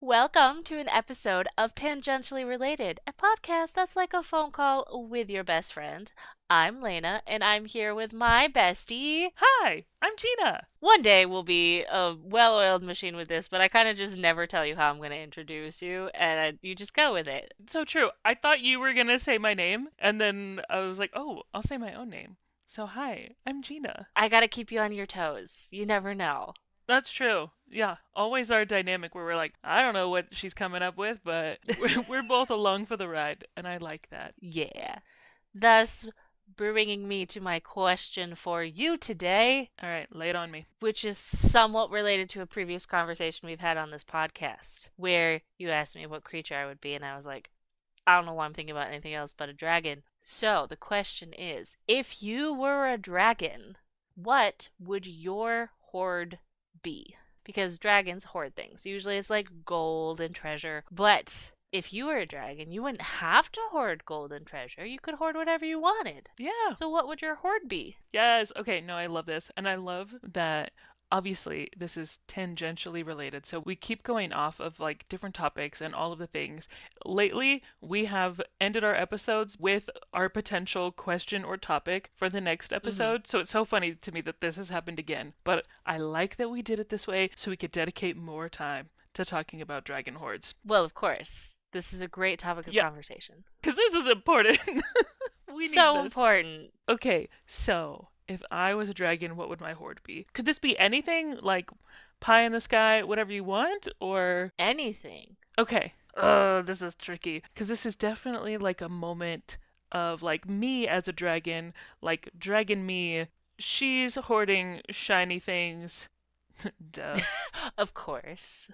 Welcome to an episode of Tangentially Related, a podcast that's like a phone call with your best friend. I'm Lena, and I'm here with my bestie. Hi, I'm Gina. One day we'll be a well oiled machine with this, but I kind of just never tell you how I'm going to introduce you, and you just go with it. So true. I thought you were gonna say my name, and then I was like, oh, I'll say my own name. So hi, I'm Gina. I gotta keep you on your toes. You never know. That's true. Yeah, always our dynamic where we're like, I don't know what she's coming up with, but we're both along for the ride, and I like that. Yeah. Thus, bringing me to my question for you today, All right, lay it on me. which is somewhat related to a previous conversation we've had on this podcast, where you asked me what creature I would be, and I was like, I don't know why I'm thinking about anything else but a dragon. So the question is, if you were a dragon, what would your hoard be? Because dragons hoard things. Usually it's like gold and treasure. But if you were a dragon, you wouldn't have to hoard gold and treasure. You could hoard whatever you wanted. Yeah. So what would your hoard be? Yes. Okay. No, I love this. And I love that obviously this is tangentially related. So we keep going off of like different topics and all of the things. Lately, we have ended our episodes with our potential question or topic for the next Mm-hmm. episode. So it's so funny to me that this has happened again. But I like that we did it this way so we could dedicate more time to talking about dragon hordes. Well, of course. This is a great topic of Yeah, conversation. because this is important. We need So this. important. Okay, so if I was a dragon, what would my horde be? Could this be anything like pie in the sky, whatever you want, or Anything. okay? This is tricky because this is definitely like a moment of like me as a dragon, like dragon me. She's hoarding shiny things. Duh. Of course.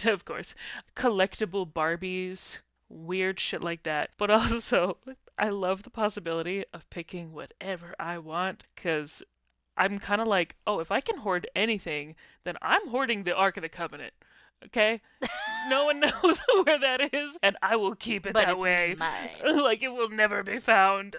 Of course. Collectible Barbies, weird shit like that. But also, I love the possibility of picking whatever I want because I'm kind of like, oh, if I can hoard anything, then I'm hoarding the Ark of the Covenant. Okay? No one knows where that is, and I will keep it But that it's way. mine. Like it will never be found.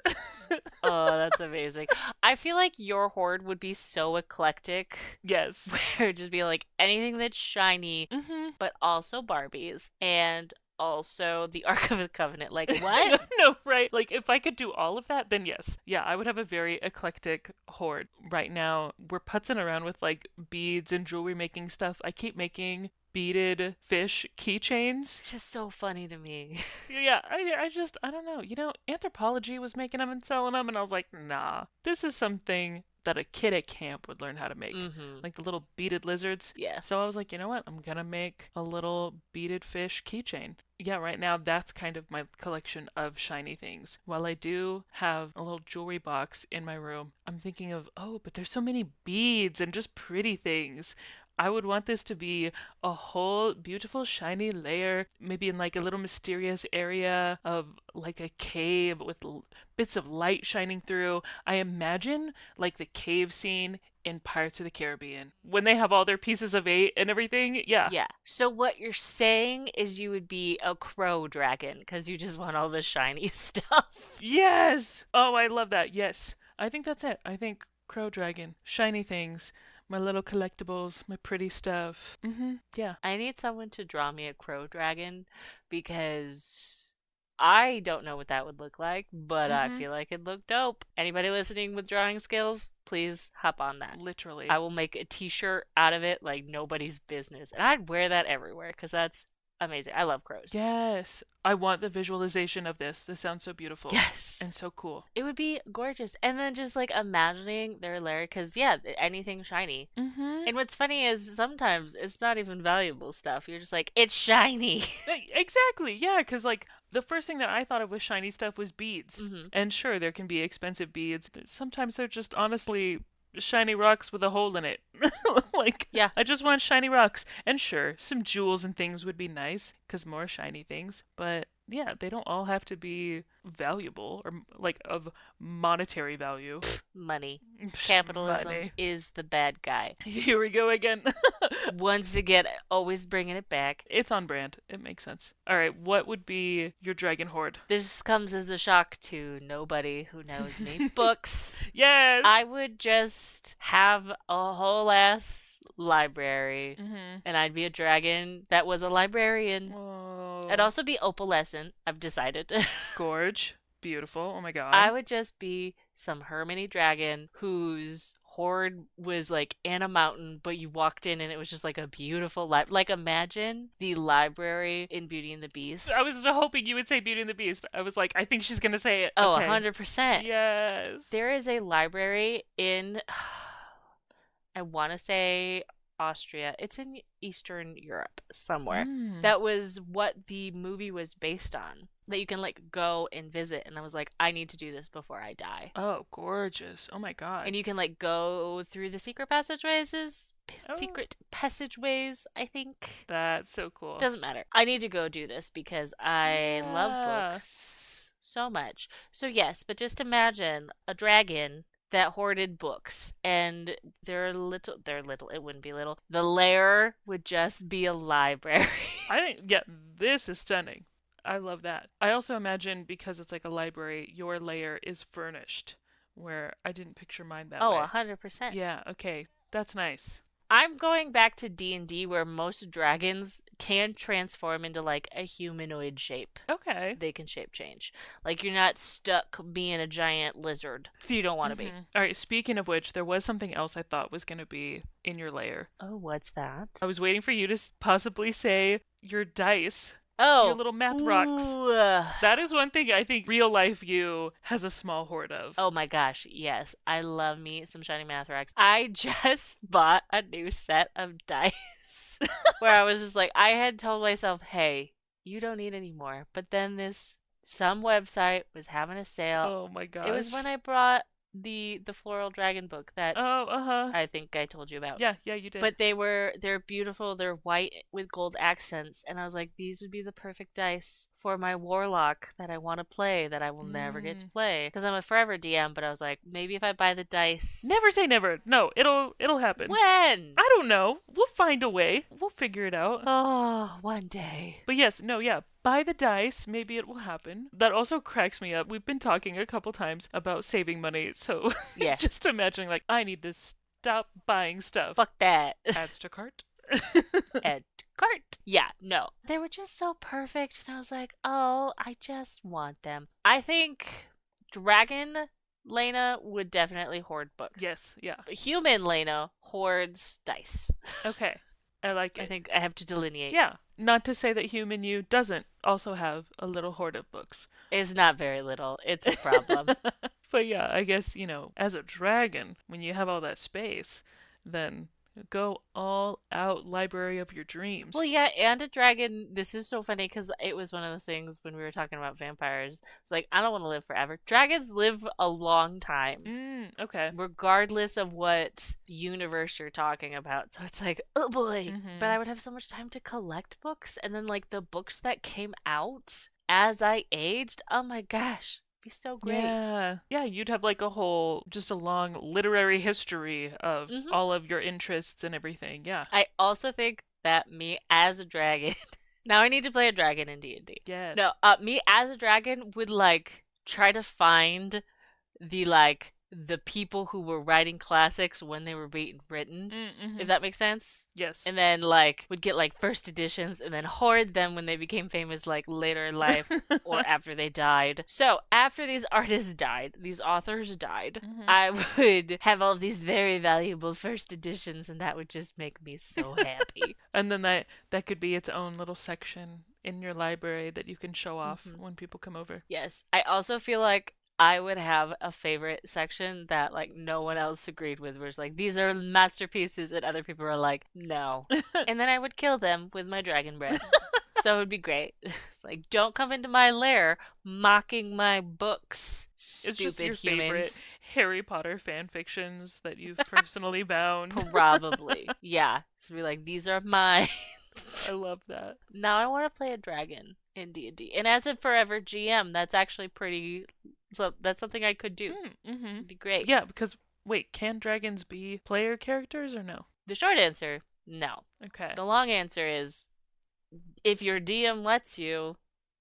Oh, that's amazing. I feel like your hoard would be so eclectic, Yes. where it'd just be like anything that's shiny, Mm-hmm. but also Barbies, and also the Ark of the Covenant. Like, what? No, right? Like, if I could do all of that, then yes. Yeah, I would have a very eclectic hoard. Right now, we're putzing around with like beads and jewelry making stuff. I keep making beaded fish keychains. It's just so funny to me. Yeah, I don't know. Anthropology was making them and selling them, and I was like, nah, this is something that a kid at camp would learn how to make, Mm-hmm. like the little beaded lizards. Yeah. So I was like, you know what? I'm gonna make a little beaded fish keychain. Yeah, right now that's kind of my collection of shiny things. While I do have a little jewelry box in my room, I'm thinking of, oh, but there's so many beads and just pretty things. I would want this to be a whole beautiful shiny layer, maybe in like a little mysterious area of like a cave with bits of light shining through. I imagine like the cave scene in Pirates of the Caribbean when they have all their pieces of eight and everything. Yeah. Yeah. So what you're saying is you would be a crow dragon because you just want all the shiny stuff. Yes. Oh, I love that. Yes. I think that's it. I think Crow Dragon, shiny things, my little collectibles, my pretty stuff. Yeah. I need someone to draw me a crow dragon because I don't know what that would look like, but I Mhm. feel like it'd look dope. Anybody listening with drawing skills, please hop on that. Literally. I will make a t-shirt out of it like nobody's business. And I'd wear that everywhere because that's amazing. I love crows. Yes. I want the visualization of this. This sounds so beautiful Yes. and so cool. It would be gorgeous. And then just like imagining their lair because, yeah, anything shiny. Mhm. And what's funny is sometimes it's not even valuable stuff. You're just like, it's shiny. Exactly. Yeah, cuz like the first thing that I thought of with shiny stuff was beads. Hmm. And sure, there can be expensive beads. Sometimes they're just honestly shiny rocks with a hole in it. Like, Yeah. I just want shiny rocks. And sure, some jewels and things would be nice, because more shiny things. But yeah, they don't all have to be valuable or like of monetary value. Money. Psh, Capitalism money. is the bad guy. Here we go again. Once again, always bringing it back. It's on brand. It makes sense. All right, what would be your dragon horde? This comes as a shock to nobody who knows me. Books. Yes. I would just have a whole ass library, Mhm. and I'd be a dragon that was a librarian. I'd Oh, also be opalescent, I've decided. gorge. Beautiful. Oh my I god. would just be some Hermione dragon whose hoard was like in a mountain, but you walked in and it was just like a beautiful like imagine the library in Beauty and the Beast. I was hoping you would say Beauty and the Beast. I was like, I think she's gonna say it. Oh, Okay. 100%. Yes. There is a library in I want to say Austria. It's in Eastern Europe somewhere. Mm. That was what the movie was based on. That you can like go and visit. And I was like, I need to do this before I die. Oh, gorgeous. Oh my god. And you can like go through the secret passageways. Oh, Secret passageways, I think. that's so cool. Doesn't matter. I need to go do this because I love Yeah. books so much. So yes, but just imagine a dragon that hoarded books and they're little, it wouldn't be little. The lair would just be a library. I think, yeah, this is stunning. I love that. I also imagine because it's like a library, your layer is furnished, where I didn't picture mine that Oh, way. 100%. Yeah, okay. That's nice. I'm going back to D&D where most dragons can transform into like a humanoid shape. Okay. They can shape change. Like you're not stuck being a giant lizard if you don't want to be. All right, speaking of which, there was something else I thought was going to be in your layer. Oh, what's that? I was waiting for you to possibly say your dice, your Oh, little math rocks. ooh. That is one thing I think real life you has a small hoard of. Oh my gosh, yes. I love me some shiny math racks. I just bought a new set of dice where I was just like, I had told myself, hey, you don't need any more. But then some website was having a sale. Oh my It was gosh. when I brought the floral dragon book that Oh, uh-huh. I think I told you about. Yeah, you did. But they're beautiful. They're white with gold accents, and I was like, these would be the perfect dice for my warlock that I want to play that I will never get to Mm. play because I'm a forever DM. But I was like, maybe if I buy the dice, Never say never. No, it'll happen. when? I don't know. We'll find a way. We'll figure it out. Oh, one day. But yes, no, yeah. Buy the dice. Maybe it will happen. That also cracks me up. We've been talking a couple times about saving money. So Yeah, just imagining, like, I need to stop buying stuff. fuck that. Adds to cart. Ed cart. Yeah, no. They were just so perfect, and I was like, oh, I just want them. I think Dragon Lena would definitely hoard books. Yes, yeah. But human Lena hoards dice. Okay. I like I it. think I have to delineate. Yeah. Not to say that human you doesn't also have a little hoard of books. It's not very little. It's a problem. But yeah, I guess, as a dragon, when you have all that space, then go all out library of your dreams. Well, yeah, and a dragon. This is so funny because it was one of those things when we were talking about vampires. It's like, I don't want to live forever. Dragons live a long time, Okay. regardless of what universe you're talking about. So it's like, oh boy. Mhm. But I would have so much time to collect books. And then, like, the books that came out as I aged, oh my gosh, be so great. Yeah. Yeah, you'd have like just a long literary history of Hmm. all of your interests and everything. Yeah. I also think that me as a dragon. Now I need to play a dragon in D&D. Yes. No, me as a dragon would like try to find the people who were writing classics when they were being written, Mm-hmm. if that makes sense. Yes. And then like would get like first editions and then hoard them when they became famous like later in life or after they died. So after these artists died, these authors died, Mhm. I would have all of these very valuable first editions and that would just make me so happy. And then that could be its own little section in your library that you can show off Mhm. when people come over. Yes. I also feel like I would have a favorite section that like no one else agreed with, where it's like these are masterpieces and other people are like, no. And then I would kill them with my dragon breath. So it would be great. It's like, don't come into my lair mocking my books, It's just your stupid favorite humans. Harry Potter fan fictions that you've personally bound. Probably. Yeah. So be like, these are mine. I love that. Now I want to play a dragon in D&D. And as a forever GM, that's actually pretty. So that's something I could do. Mm-hmm. It'd be great. Yeah, because wait, can dragons be player characters or no? The short answer, no. Okay. The long answer is if your DM lets you,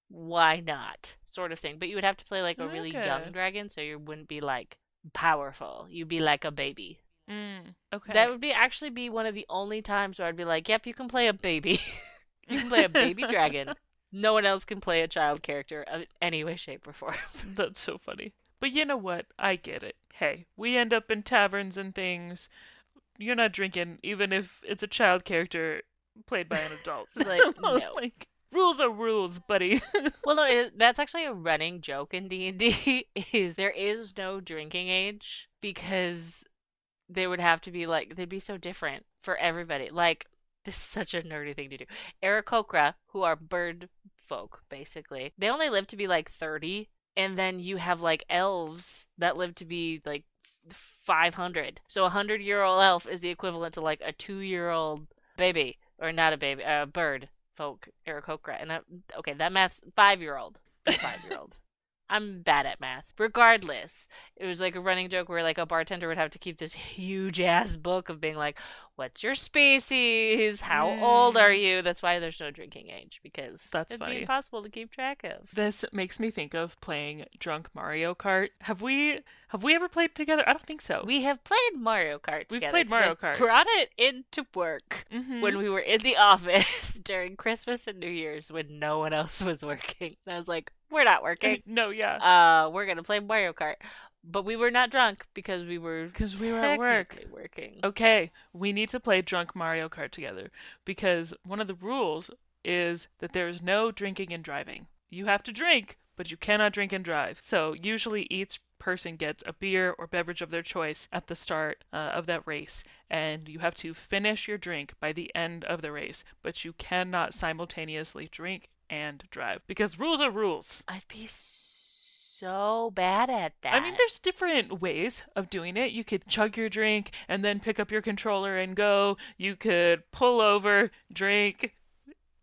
why not? Sort of thing. But you would have to play like a really young Okay. dragon, so you wouldn't be like powerful. You'd be like a baby. That Okay. would be actually be one of the only times where I'd be like, "Yep, you can play a baby. You can play a baby dragon. No one else can play a child character of any way, shape, or form." That's so funny. But you know what? I get it. Hey, we end up in taverns and things. You're not drinking, even if it's a child character played by an adult. It's like, no. Like, rules are rules, buddy. Well, no, that's actually a running joke in D&D is there is no drinking age because they would have to be like they'd be so different for everybody. Like this is such a nerdy thing to do. Aarakocra, who are bird folk, basically, they only live to be like 30, and then you have like elves that live to be like 500. So a 100-year-old elf is the equivalent to like a 2-year-old baby, or not a baby, a bird folk, Aarakocra. And okay, that math's 5-year-old, 5-year-old. I'm bad at math. Regardless, it was like a running joke where like a bartender would have to keep this huge ass book of being like, "What's your species? How old are Mm, you?" That's why there's no drinking age because that's it'd be funny. impossible to keep track of. This makes me think of playing drunk Mario Kart. Have we ever played together? I don't think so. We have played Mario Kart We've together played because I Mario Kart. brought it into work Mm-hmm. when we were in the office during Christmas and New Year's when no one else was working. And I was like, "We're not working. No, yeah. We're gonna play Mario Kart." But we were not drunk because we were Because we were at work. technically working. Okay, we need to play drunk Mario Kart together because one of the rules is that there is no drinking and driving. You have to drink, but you cannot drink and drive. So usually each person gets a beer or beverage of their choice at the start of that race, and you have to finish your drink by the end of the race, but you cannot simultaneously drink and drive because rules are rules. I'd be so bad at I mean, that. there's different ways of doing it. You could chug your drink and then pick up your controller and go. You could pull over, drink,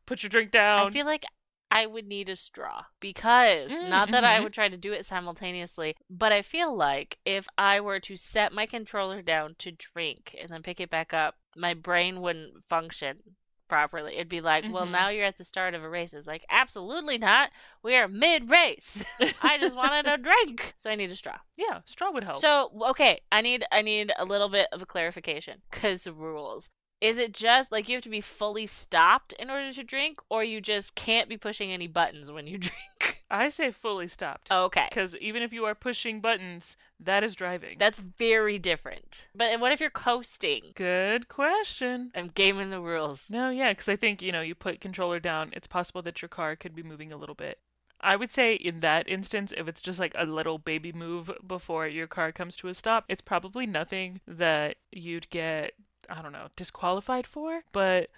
put your drink I down. feel like I would need a straw because not that I Mm-hmm. would try to do it simultaneously, but I feel like if I were to set my controller down to drink and then pick it back up, my brain wouldn't function properly. It'd be like, "Well, Mm-hmm. now you're at the start of a race." It's like, "Absolutely not. We are mid-race. I just wanted a drink." So I need a straw. Yeah, straw would help. So, okay, I need a little bit of a clarification cuz rules. Is it just like you have to be fully stopped in order to drink, or you just can't be pushing any buttons when you drink? I say fully stopped. Okay. Because even if you are pushing buttons, that is driving. That's very different. But what if you're coasting? Good question. I'm gaming the rules. No, yeah, because I think, you put controller down, it's possible that your car could be moving a little bit. I would say in that instance, if it's just like a little baby move before your car comes to a stop, it's probably nothing that you'd get, I don't know, disqualified for. But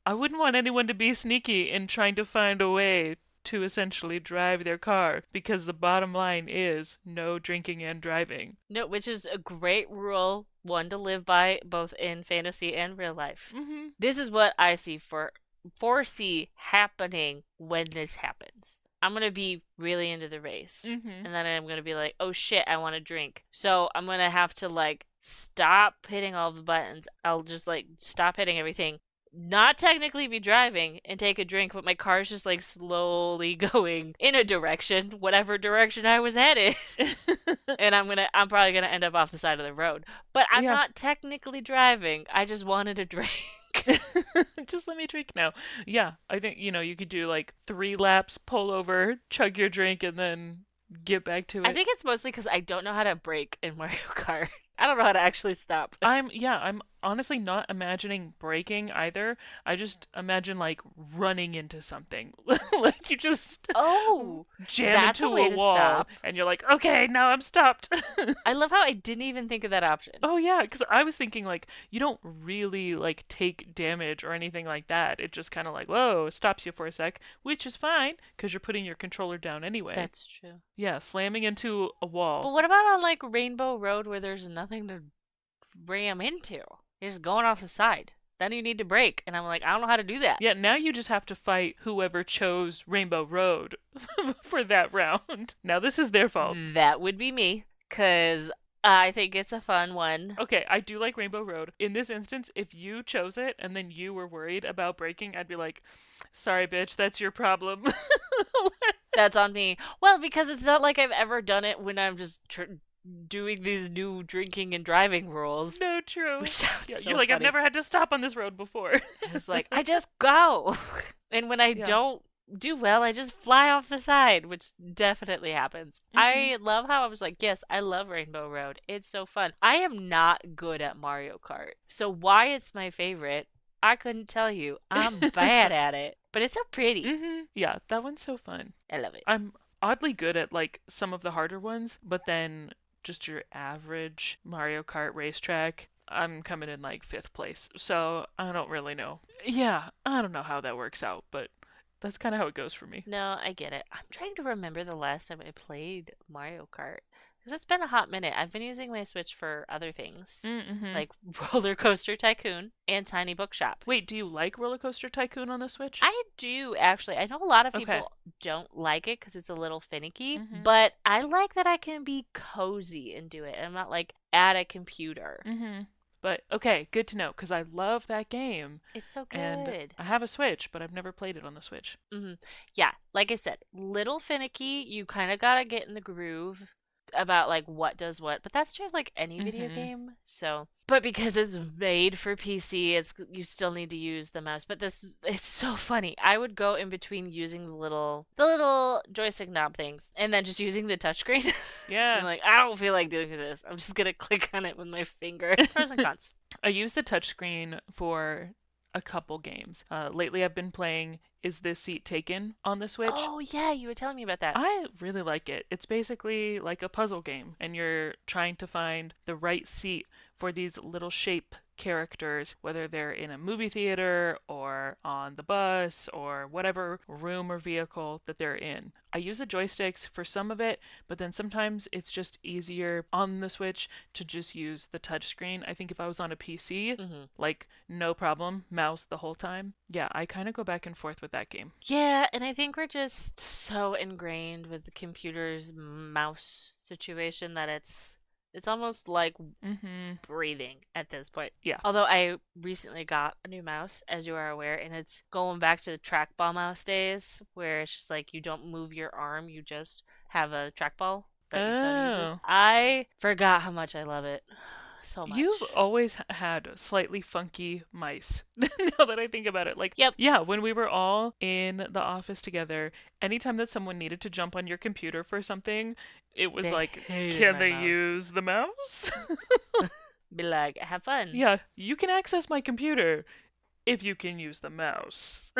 I wouldn't want anyone to be sneaky in trying to find a way to essentially drive their car because the bottom line is no drinking and driving. No, which is a great rule, one to live by both in fantasy and real life. Mm-hmm. This is what I foresee happening when this happens. I'm gonna be really into the race, Mm-hmm. and then I'm gonna be like, "Oh shit, I want to drink." So I'm gonna have to like stop hitting all the buttons. I'll just like stop hitting everything, not technically be driving, and take a drink, but my car's just like slowly going in a direction, whatever direction I was headed. And I'm probably gonna end up off the side of the road. But I'm Yeah. not technically driving. I just wanted a drink. Just let me drink now. Yeah, I think, you could do like 3 laps, pull over, chug your drink, and then get back to I it. think it's mostly because I don't know how to brake in Mario Kart. I don't know how to actually stop. I'm honestly not imagining braking either. I just imagine like running into something. Like you just Oh, jam that's into a way a to wall stop. and you're like, okay, now I'm stopped. I love how I didn't even think of that option. Oh yeah, because I was thinking like you don't really like take damage or anything like that. It just kind of like whoa stops you for a sec, which is fine because you're putting your controller down anyway. That's true. Yeah, slamming into a But wall. what about on like Rainbow Road where there's nothing to ram into? You're just going off the side. then you need to break. And I'm like, I don't know how to do that. Yeah, now you just have to fight whoever chose Rainbow Road for that round. Now this is their fault. That would be me, because I think it's a fun one. Okay, I do like Rainbow Road. In this instance, if you chose it and then you were worried about breaking, I'd be like, sorry, bitch, that's your problem. That's on me. Well, because it's not like I've ever done it when I'm just doing these new drinking and driving rules, No, true. which sounds Yeah, so you're like, I've funny. never had to stop on this road before. It's like, I just go. And when I Yeah. don't do well, I just fly off the side, which definitely happens. Hmm. I love how I was like, yes, I love Rainbow Road. It's so fun. I am not good at Mario Kart. So why it's my favorite, I couldn't tell you. I'm bad at it. But it's so pretty. Yeah, that one's so fun. I love it. I'm oddly good at like some of the harder ones, but then just your average Mario Kart racetrack, I'm coming in like fifth place. So I don't really know. Yeah, I don't know how that works out, but that's kind of how it goes for me. No, I get it. I'm trying to remember the last time I played Mario Kart. Because it's been a hot minute. I've been using my Switch for other things, Mm-hmm. like Roller Coaster Tycoon and Tiny Bookshop. Wait, do you like Roller Coaster Tycoon on the Switch? I do actually. I know a lot of Okay. people don't like it because it's a little finicky, Mm-hmm. but I like that I can be cozy and do it. I'm not like at a computer. Mm-hmm. But okay, good to know because I love that game It's so and good. I have a Switch, but I've never played it on the Switch. Yeah, like I said, little finicky. You kind of gotta get in the groove about like what does what, but that's true of like any video Mm-hmm. game. So, but because it's made for PC, it's you still need to use the mouse. But this, it's so funny. I would go in between using the little joystick knob things, and then just using the touchscreen. I'm Yeah. like, I don't feel like doing this. I'm just gonna click on it with my finger. Pros and cons. I use the touchscreen for a couple games. Lately, I've been playing Is This Seat Taken on the Switch. Oh yeah, you were telling me about that. I really like it. It's basically like a puzzle game, and you're trying to find the right seat for these little shape characters, whether they're in a movie theater or on the bus or whatever room or vehicle that they're in. I use the joysticks for some of it, but then sometimes it's just easier on the Switch to just use the touchscreen. I think if I was on a PC, hmm like no problem, mouse the whole time. Yeah, I kind of go back and forth with that game. Yeah, and I think we're just so ingrained with the computer's mouse situation that it's almost like Mhm. breathing at this point. Yeah. Although I recently got a new mouse, as you are aware, and it's going back to the trackball mouse days where it's just like you don't move your arm, you just have a trackball that your phone uses. Oh. I forgot how much I love it. So You've much. always had slightly funky mice. Now that I think about it, like, Yep. yeah, when we were all in the office together, anytime that someone needed to jump on your computer for something, it was They like, hated can my they mouse. use the mouse? Be like, have fun. Yeah, you can access my computer if you can use the mouse.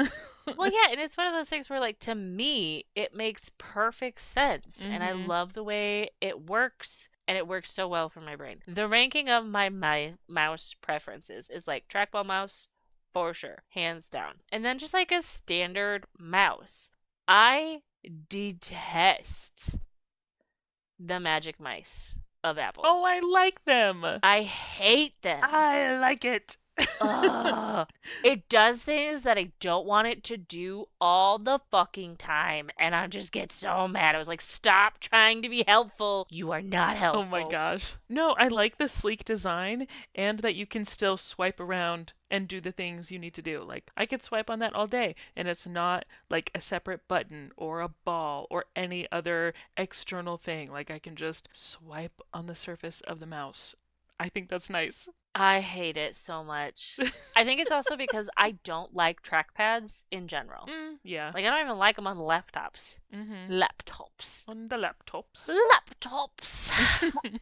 Well, yeah, and it's one of those things where, like, to me, it makes perfect sense. And I Mhm. love the way it works, and it works so well for my brain. The ranking of my mouse preferences is like trackball mouse, for sure, hands down. And then just like a standard mouse. I detest the magic mice of Apple. Oh, I like them. I hate them. I like it. Ugh. It does things that I don't want it to do all the fucking time, and I just get so mad. I was like, stop trying to be helpful. You are not Oh my helpful. gosh. No, I like the sleek design and that you can still swipe around and do the things you need to do. Like, I could swipe on that all day, and it's not like a separate button or a ball or any other external thing. Like, I can just swipe on the surface of the mouse. I think that's nice. I hate it so much. I think it's also because I don't like trackpads in general. Yeah. Like, I don't even like them on laptops. Mm-hmm. Laptops. On the laptops. Laptops.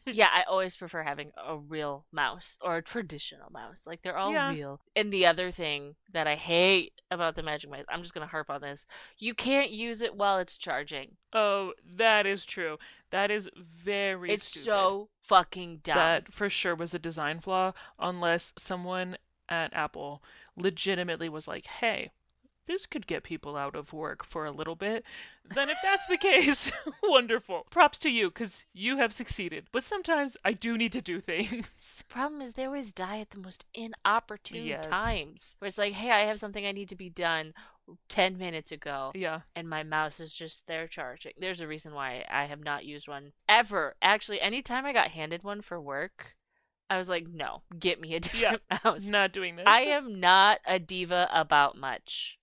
Yeah, I always prefer having a real mouse or a traditional mouse. Like they're all Yeah. real. And the other thing that I hate about the Magic Mouse, I'm just gonna harp on this. You can't use it while it's charging. Oh, that is true. That is very It's stupid. so fucking dumb. That for sure was a design flaw, unless someone at Apple legitimately was like, hey, this could get people out of work for a little bit, then if that's the case, wonderful. Props to you, because you have succeeded. But sometimes I do need to do things. Problem is, they always die at the most inopportune Yes. times. Where it's like, hey, I have something I need to be done 10 minutes ago. Yeah. And my mouse is just there charging. There's a reason why I have not used one ever. Actually, anytime I got handed one for work, I was like, no, get me a Yeah. different mouse. Not doing this. I am not a diva about much.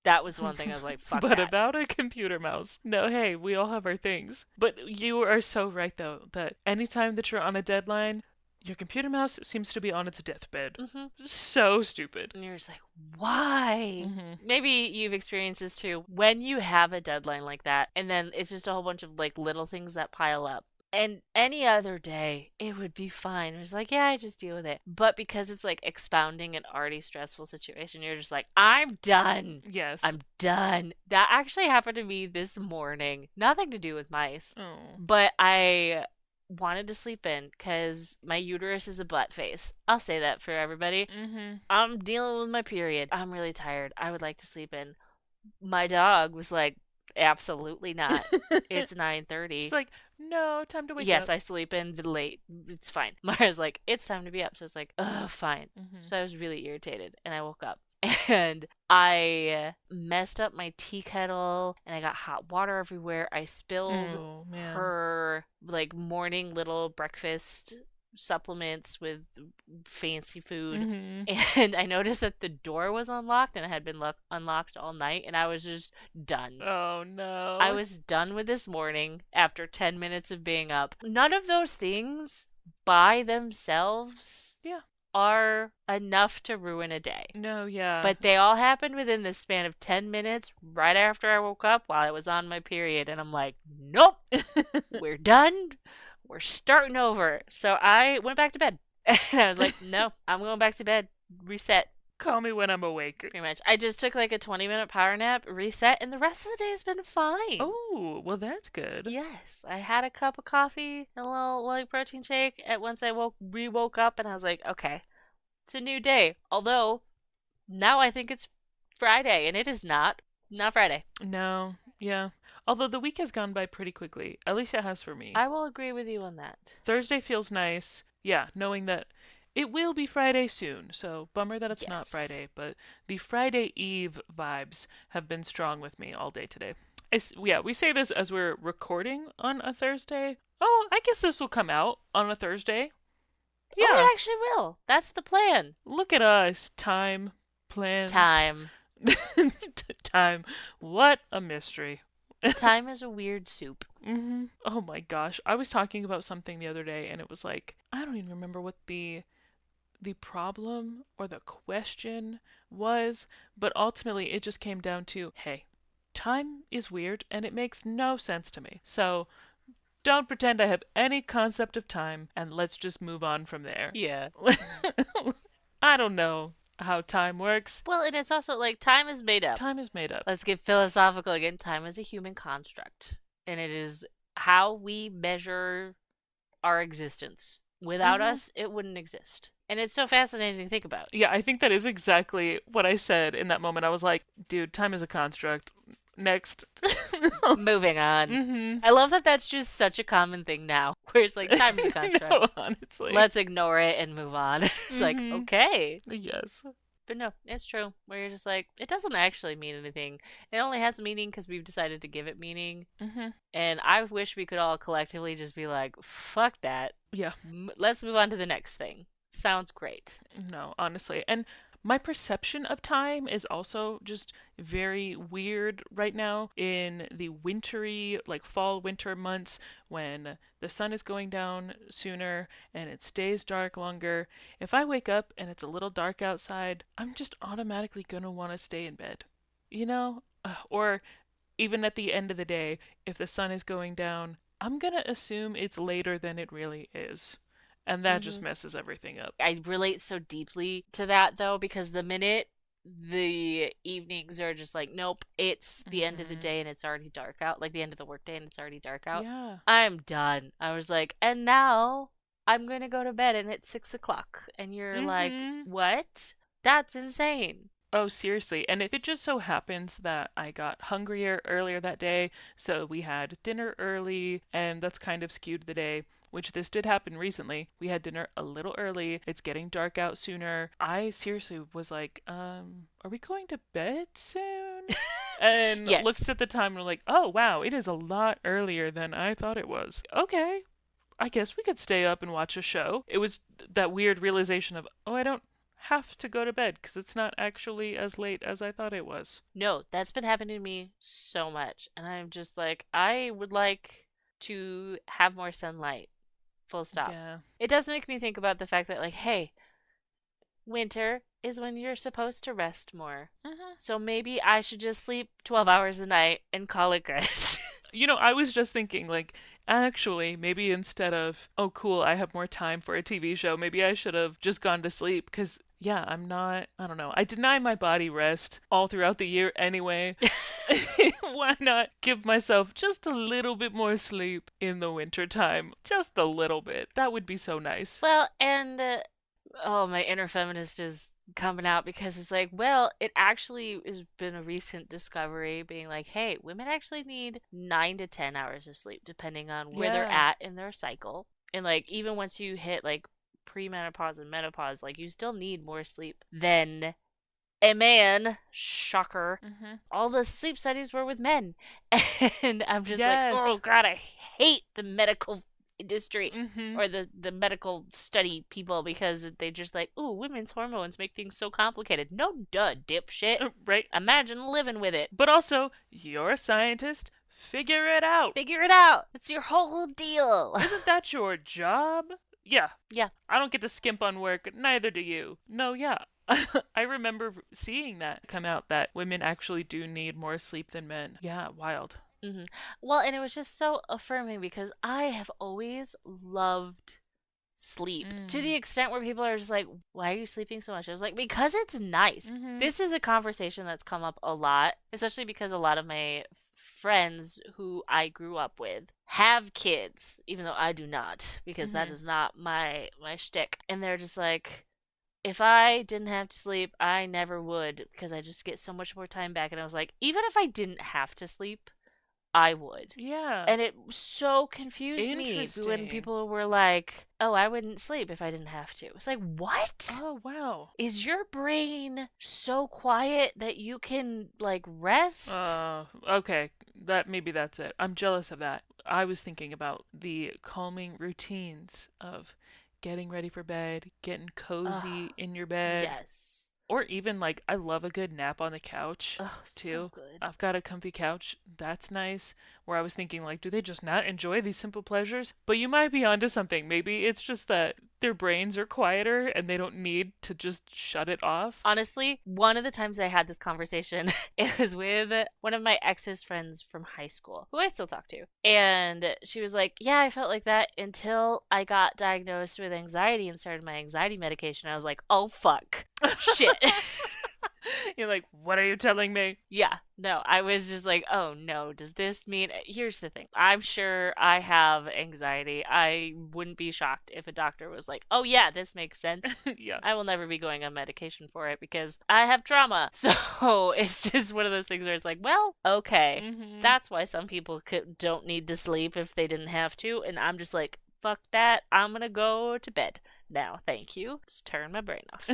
That was one thing I was like, fuck But that. about a computer mouse. No, hey, we all have our things. But you are so right, though, that anytime that you're on a deadline, your computer mouse seems to be on its deathbed. Mm-hmm. So stupid. And you're just like, why? Mm-hmm. Maybe you've experienced this too. When you have a deadline like that, and then it's just a whole bunch of like little things that pile up. And any other day, it would be fine. It's like, yeah, I just deal with it. But because it's like expounding an already stressful situation, you're just like, I'm done. Yes. I'm done. That actually happened to me this morning. Nothing to do with mice. Oh. But I wanted to sleep in because my uterus is a butt face. I'll say that for everybody. Mm-hmm. I'm dealing with my period. I'm really tired. I would like to sleep in. My dog was like, absolutely not. It's 9:30. It's like, no, time to wake Yes, up. I sleep in late. It's fine. Mara's like, it's time to be up. So it's like, fine. Mm-hmm. So I was really irritated and I woke up. And I messed up my tea kettle and I got hot water everywhere. I spilled Oh, man. her like morning little breakfast supplements with fancy food. Mm-hmm. And I noticed that the door was unlocked and it had been unlocked all night and I was just done. Oh, no. I was done with this morning after 10 minutes of being up. None of those things by themselves Yeah. are enough to ruin a day. No, yeah. But they all happened within the span of 10 minutes right after I woke up while I was on my period. And I'm like, nope, we're done. We're starting over. So I went back to bed. And I was like, no, I'm going back to bed. Reset. Call me when I'm awake. Pretty much. I just took like a 20-minute power nap, reset, and the rest of the day has been fine. Oh, well, that's good. Yes, I had a cup of coffee and a little like protein shake at once I woke up and I was like, okay, it's a new day. Although now I think it's Friday and it is not Friday. No, yeah. Although the week has gone by pretty quickly. At least it has for me. I will agree with you on that. Thursday feels nice. Yeah, knowing that it will be Friday soon. So bummer that it's not Yes. Friday, but the Friday Eve vibes have been strong with me all day today. Yeah, we say this as we're recording on a Thursday. Oh, I guess this will come out on a Thursday. Yeah. Yeah, Oh, it actually will. That's the plan. look at us. Time, plans. Time. Time. What a mystery. Time is a weird soup. Mm-hmm. Oh my gosh. I was talking about something the other day and it was like, I don't even remember what the problem or the question was, but ultimately it just came down to, hey, time is weird and it makes no sense to me. So don't pretend I have any concept of time and let's just move on from there. Yeah. I don't know how time works. Well, and it's also like time is made up. Time is made up. Let's get philosophical again. Time is a human construct, and it is how we measure our existence. Without us, it wouldn't exist. And it's so fascinating to think about. Yeah, I think that is exactly what I said in that moment. I was like, dude, time is a construct. Next. Moving on. Mm-hmm. I love that that's just such a common thing now, where it's like time is a construct. No, honestly. Let's ignore it and move on. It's like, Mhm. okay. Yes. But no, it's true. Where you're just like, it doesn't actually mean anything. It only has meaning because we've decided to give it meaning. Mm-hmm. And I wish we could all collectively just be like, fuck that. Yeah. Let's move on to the next thing. Sounds great. No, honestly. And my perception of time is also just very weird right now in the wintry, like fall, winter months when the sun is going down sooner and it stays dark longer. If I wake up and it's a little dark outside, I'm just automatically gonna want to stay in bed. You know? Or even at the end of the day, if the sun is going down, I'm gonna assume it's later than it really is. And that just messes everything up. I relate so deeply to that though, because the minute the evenings are just like, nope, it's the end of the day and it's already dark out, like the end of the workday and it's already dark out. Yeah. I'm done. I was like, and now I'm gonna go to bed and it's 6 o'clock. And you're like, what? That's insane. Oh, seriously. And if it just so happens that I got hungrier earlier that day, so we had dinner early, and that's kind of skewed the day, which this did happen recently. We had dinner a little early. It's getting dark out sooner. I seriously was like, are we going to bed soon? And looked Yes. at the time and was like, oh, wow, it is a lot earlier than I thought it was. Okay, I guess we could stay up and watch a show. It was that weird realization of, oh, I don't have to go to bed because it's not actually as late as I thought it was. No, that's been happening to me so much. And I'm just like, I would like to have more sunlight. Full stop. Yeah. It does make me think about the fact that, like, hey, winter is when you're supposed to rest more. Hmm. So maybe I should just sleep 12 hours a night and call it good. I was just thinking, like, actually, maybe instead of, oh, cool, I have more time for a TV show, maybe I should have just gone to sleep because. Yeah, I don't know. I deny my body rest all throughout the year anyway. Why not give myself just a little bit more sleep in the winter time? Just a little bit. That would be so nice. Well, and oh, my inner feminist is coming out because it's like, well, it actually has been a recent discovery being like, hey, women actually need 9 to 10 hours of sleep depending on where they're Yeah. at in their cycle. And like, even once you hit like premenopause and menopause, like, you still need more sleep than a man. Shocker. Hmm. All the sleep studies were with men. And I'm just like, oh Yes. God, I hate the medical industry Hmm. or the medical study people because they just like, ooh, women's hormones make things so complicated. No, duh, dipshit. Right. Imagine living with it. But also, you're a scientist. Figure it out. Figure it out. It's your whole deal. Isn't that your job? Yeah. Yeah. I don't get to skimp on work, neither do you. No, yeah. I remember seeing that come out that women actually do need more sleep than men. Yeah, wild. Well, and it was just so affirming because I have always loved sleep to the Mm. extent where people are just like, why are you sleeping so much? I was like, because it's nice. Mhm. This is a conversation that's come up a lot, especially because a lot of my friends who I grew up with have kids, even though I do not, because that Mhm. is not my shtick. And they're just like, if I didn't have to sleep, I never would because I just get so much more time back. And I was like, even if I didn't have to sleep, I would. Yeah. And it so confused me when Interesting. people were like, oh, I wouldn't sleep if I didn't have to. It's like, what? Oh, wow. Is your brain so quiet that you can, like, rest? Okay. That's it. I'm jealous of that. I was thinking about the calming routines of getting ready for bed, getting Ugh, cozy in your bed, yes. or even like I love a good nap on the couch Oh, so too. good. I've got a comfy couch. That's nice. Where I was thinking like, do they just not enjoy these simple pleasures? But you might be onto something. Maybe it's just that their brains are quieter and they don't need to just shut it off. Honestly, one of the times I had this conversation, it was with one of my ex's friends from high school, who I still talk to. And she was like, yeah, I felt like that until I got diagnosed with anxiety and started my anxiety medication. I was like, oh, fuck. Shit. You're like, what are you telling me? Yeah, no, I was just like, oh no, does this mean? Here's the thing. I'm sure I have anxiety. I wouldn't be shocked if a doctor was like, oh yeah, this makes sense. Yeah. I will never be going on medication for it because I have trauma. So it's just one of those things where it's like, well, okay. Mhm. That's why some people don't need to sleep if they didn't have to. And I'm just like, fuck that. I'm going to go to bed now. Thank you. Just turn my brain off.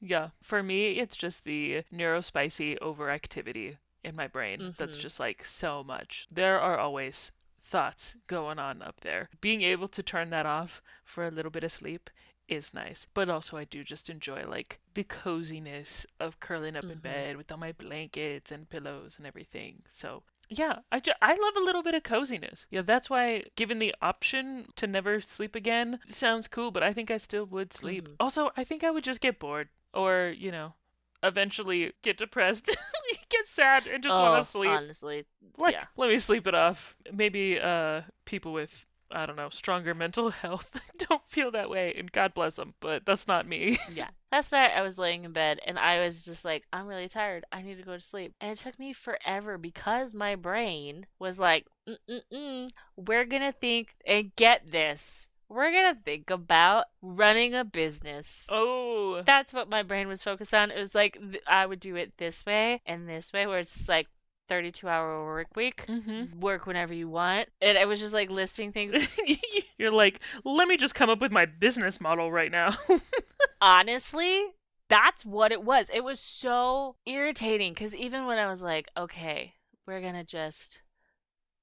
Yeah. For me, it's just the neurospicy overactivity in my brain that's Hmm. just like so much. There are always thoughts going on up there. Being able to turn that off for a little bit of sleep is nice. But also I do just enjoy like the coziness of curling up in Hmm. bed with all my blankets and pillows and everything. So yeah, I love a little bit of coziness. Yeah, that's why given the option to never sleep again sounds cool, but I think I still would sleep. Hmm. Also, I think I would just get bored or, eventually get depressed, get sad and just want to Oh, sleep. honestly, yeah. Like, let me sleep it off. Maybe people with I don't know, stronger mental health don't feel that way, and God bless them, but that's not me. Yeah. Last night I was laying in bed and I was just like, I'm really tired. I need to go to sleep. And it took me forever because my brain was like, we're gonna think and get this. we're gonna think about running a business. Oh. That's what my brain was focused on. It was like I would do it this way and this way, where it's just like 32-hour work week, Mm-hmm. work whenever you want. And I was just like listing things. You're like, let me just come up with my business model right now. Honestly, that's what it was. It was so irritating because even when I was like, okay, we're gonna just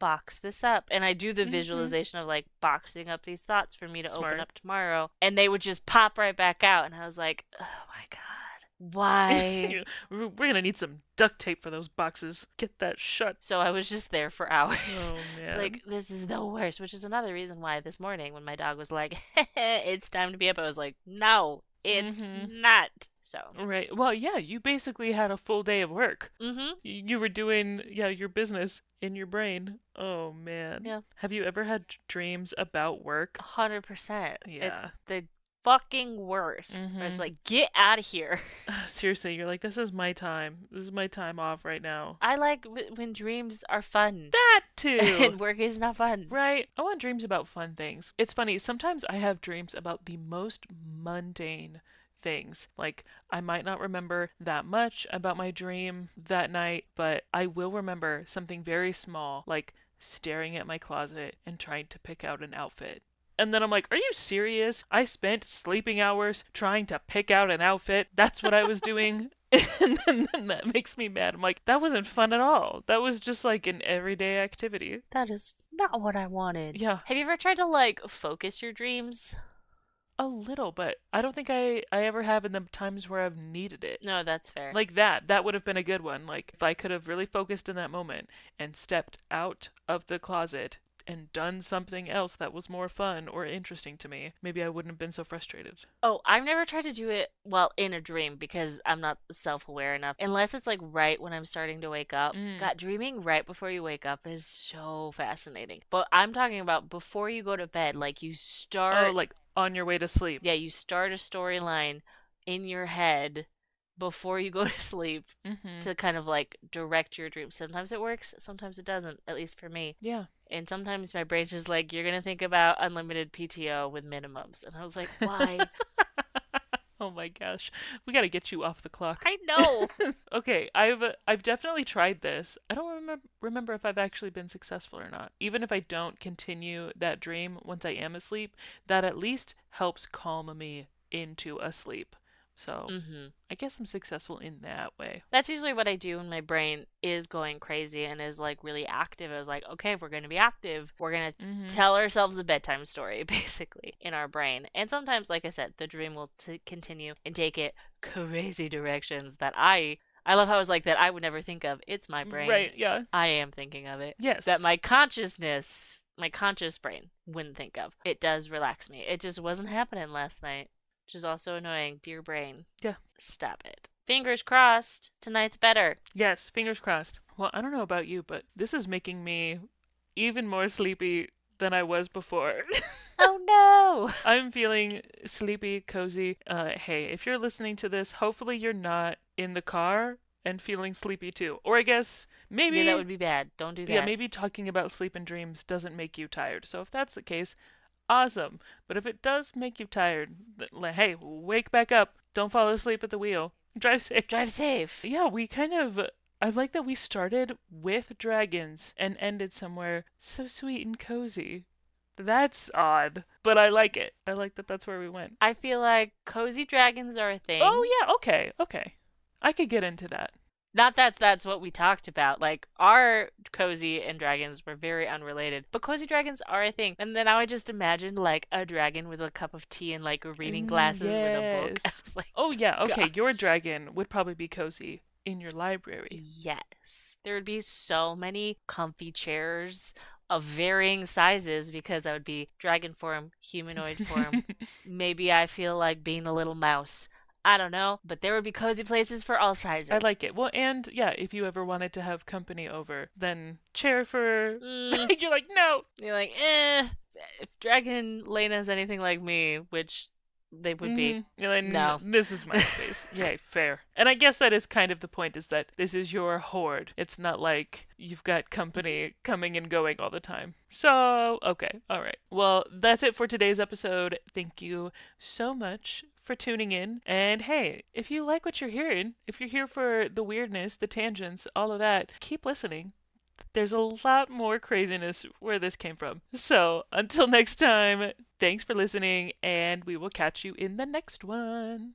box this up, and I do the Mm-hmm. visualization of like boxing up these thoughts for me to open Smart. up tomorrow, and they would just pop right back out, and I was like, oh my god, why? We're gonna need some duct tape for those boxes. Get that shut. So I was just there for hours. Oh It's man. like, this is the worst, which is another reason why this morning when my dog was like, it's time to be up, I was like, no, it's Mm-hmm. not. So, Right. Well, yeah, you basically had a full day of work. mm-hmm. You were doing, yeah, your business in your brain. Oh man. Yeah, Have you ever had dreams about work? 100%. It's Yeah. the fucking worst. Where it's Mm-hmm. like, get out of here. Seriously, you're like, this is my time. This is my time off right now. I like when dreams are fun That too. and work is not fun. Right. I want dreams about fun things. It's funny, sometimes I have dreams about the most mundane things. Like, I might not remember that much about my dream that night, but I will remember something very small, like staring at my closet and trying to pick out an outfit. And then I'm like, are you serious? I spent sleeping hours trying to pick out an outfit. That's what I was doing. And then that makes me mad. I'm like, that wasn't fun at all. That was just like an everyday activity. That is not what I wanted. Yeah, Have you ever tried to like focus your dreams? a little, but I don't think I ever have in the times where I've needed it. No, that's fair. Like that would have been a good one. Like if I could have really focused in that moment and stepped out of the closet and done something else that was more fun or interesting to me, maybe I wouldn't have been so frustrated. Oh, I've never tried to do it, well, in a dream because I'm not self aware enough. Unless it's like right when I'm starting to wake up. Mm. God, dreaming right before you wake up is so fascinating. But I'm talking about before you go to bed, like you Oh, start, like on your way to sleep. yeah, you start a storyline in your head before you go to sleep Mhm. to kind of like direct your dreams. Sometimes it works, sometimes it doesn't, at least for me. Yeah. And sometimes my brain's just like, you're gonna think about unlimited PTO with minimums. And I was like, why? Oh my gosh. We got to get you off the clock. I know. Okay, I've definitely tried this. I don't remember if I've actually been successful or not. Even if I don't continue that dream once I am asleep, that at least helps calm me into a sleep. So, Hmm. I guess I'm successful in that way. That's usually what I do when my brain is going crazy and is like really active. I was like, okay, if we're going to be active, we're going to Mhm. tell ourselves a bedtime story, basically, in our brain. And sometimes, like I said, the dream will continue and take it crazy directions that I love how it's like that I would never think of. It's my brain. Right, yeah. I am thinking of it. That Yes. my consciousness, my conscious brain wouldn't think of. It does relax me. It just wasn't happening last night, which is also annoying. Dear brain, Yeah. stop it. Fingers crossed, tonight's better. Yes, fingers crossed. Well, I don't know about you, but this is making me even more sleepy than I was before. Oh no! I'm feeling sleepy, cozy. Hey, if you're listening to this, hopefully you're not in the car and feeling sleepy too. Or I guess Yeah, that maybe, would be bad. Don't do yeah, that. maybe talking about sleep and dreams doesn't make you tired. So if that's the case, awesome. But if it does make you tired, hey, wake back up. Don't fall asleep at the wheel. Drive safe. Drive safe. Yeah, we kind of. I like that we started with dragons and ended somewhere so sweet and cozy. That's odd, but I like it. I like that that's where we went. I feel like cozy dragons are a Oh, thing. yeah, okay, okay. I could get into that. Not that that's what we talked about. Like, our cozy and dragons were very unrelated. But cozy dragons are a thing. And then I just imagined, like, a dragon with a cup of tea and, like, reading glasses with a book. I Yes. was like, Oh, yeah, okay. Your gosh. dragon would probably be cozy in your library. Yes. There would be so many comfy chairs of varying sizes because I would be dragon form, humanoid form. Maybe I feel like being a little mouse. I don't know, but there would be cozy places for all I sizes. like it. Well, and yeah, if you ever wanted to have company over, then chair for. Mm, You're like, no. you're like, eh. If Dragon Lena is anything like me, which they would be. Mm-hmm. And No. this is my space. Yay, fair. And I guess that is kind of the point, is that this is your horde. It's not like you've got company coming and going all the time. So, okay, all right. Well, that's it for today's episode. Thank you so much for tuning in. And hey, if you like what you're hearing, if you're here for the weirdness, the tangents, all of that, keep listening. There's a lot more craziness where this came from. So, until next time, thanks for listening, and we will catch you in the next one.